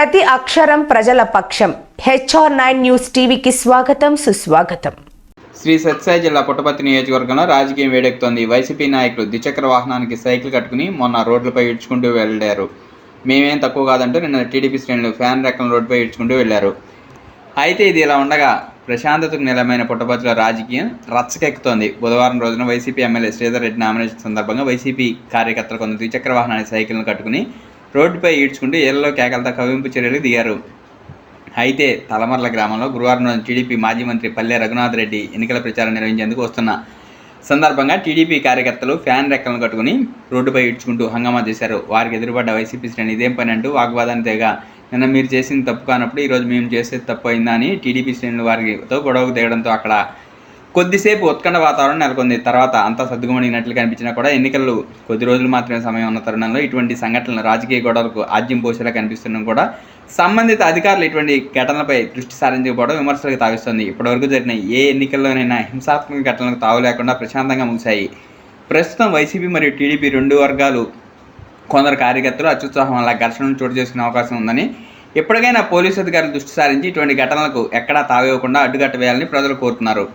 ప్రతి అక్షరం ప్రజల పక్షం. HR9 న్యూస్ టీవీకి స్వాగతం, సుస్వాగతం. శ్రీ సత్యసాయి జిల్లా పుట్టపర్తి నియోజకవర్గంలో రాజకీయం వేడెక్కుతోంది. వైసీపీ నాయకులు ద్విచక్ర వాహనానికి సైకిల్ కట్టుకుని మొన్న రోడ్లపై ఈడ్చుకుంటూ వెళ్లారు. మేమేం తక్కువ కాదంటూ నిన్న టీడీపీ శ్రేణులు ఫ్యాన్ రెక్కలను రోడ్డుపై ఈడ్చుకుంటూ వెళ్లారు. అయితే ఇది ఇలా ఉండగా ప్రశాంతతకు నిలమైన పుట్టపర్తిలో రాజకీయం రచ్చకెక్కుతోంది. బుధవారం రోజున YCP MLA Sridhar Reddy nomination సందర్భంగా వైసీపీ కార్యకర్తలు కొందరు ద్విచక్ర వాహనానికి సైకిల్ను కట్టుకుని రోడ్డుపై ఈడ్చుకుంటూ ఏళ్లలో కేకలతో కవ్వింపు చర్యలు దిగారు. అయితే తలమర్ల గ్రామంలో గురువారం రోజు టీడీపీ మాజీ మంత్రి పల్లె రఘునాథ్ రెడ్డి ఎన్నికల ప్రచారం నిర్వహించేందుకు వస్తున్న సందర్భంగా టీడీపీ కార్యకర్తలు ఫ్యాన్ రెక్కలను కట్టుకుని రోడ్డుపై ఈడ్చుకుంటూ హంగామా చేశారు. వారికి ఎదురుపడ్డ వైసీపీ శ్రేణి ఇదేం పని అంటూ వాగ్వాదాన్ని తెగ నిన్న మీరు చేసింది తప్పు కానప్పుడు ఈరోజు మేము చేసేది తప్పు అయిందా అని టీడీపీ శ్రేణులు వారితో గొడవకు దిగడంతో అక్కడ కొద్దిసేపు ఉత్కంఠ వాతావరణం నెలకొంది. తర్వాత అంతా సర్దుమణిగినట్లు కనిపించినా కూడా ఎన్నికలు కొద్ది రోజులు మాత్రమే సమయం ఉన్న తరుణంలో ఇటువంటి సంఘటనలు రాజకీయ గొడవలకు ఆజ్యం పోసేలా కనిపిస్తున్నా కూడా సంబంధిత అధికారులు ఇటువంటి ఘటనలపై దృష్టి సారించకపోవడం విమర్శలకు తావిస్తోంది. ఇప్పటివరకు జరిగిన ఏ ఎన్నికల్లోనైనా హింసాత్మక ఘటనలకు తావు లేకుండా ప్రశాంతంగా ముగిశాయి. ప్రస్తుతం వైసీపీ మరియు టీడీపీ రెండు వర్గాలు కొందరు కార్యకర్తలు అత్యుత్సాహం వల్ల ఘర్షణలు చోటు చేసుకునే అవకాశం ఉందని, ఎప్పటికైనా పోలీసు అధికారులు దృష్టి సారించి ఇటువంటి ఘటనలకు ఎక్కడా తావివ్వకుండా అడ్డుకట్ట వేయాలని ప్రజలు కోరుతున్నారు.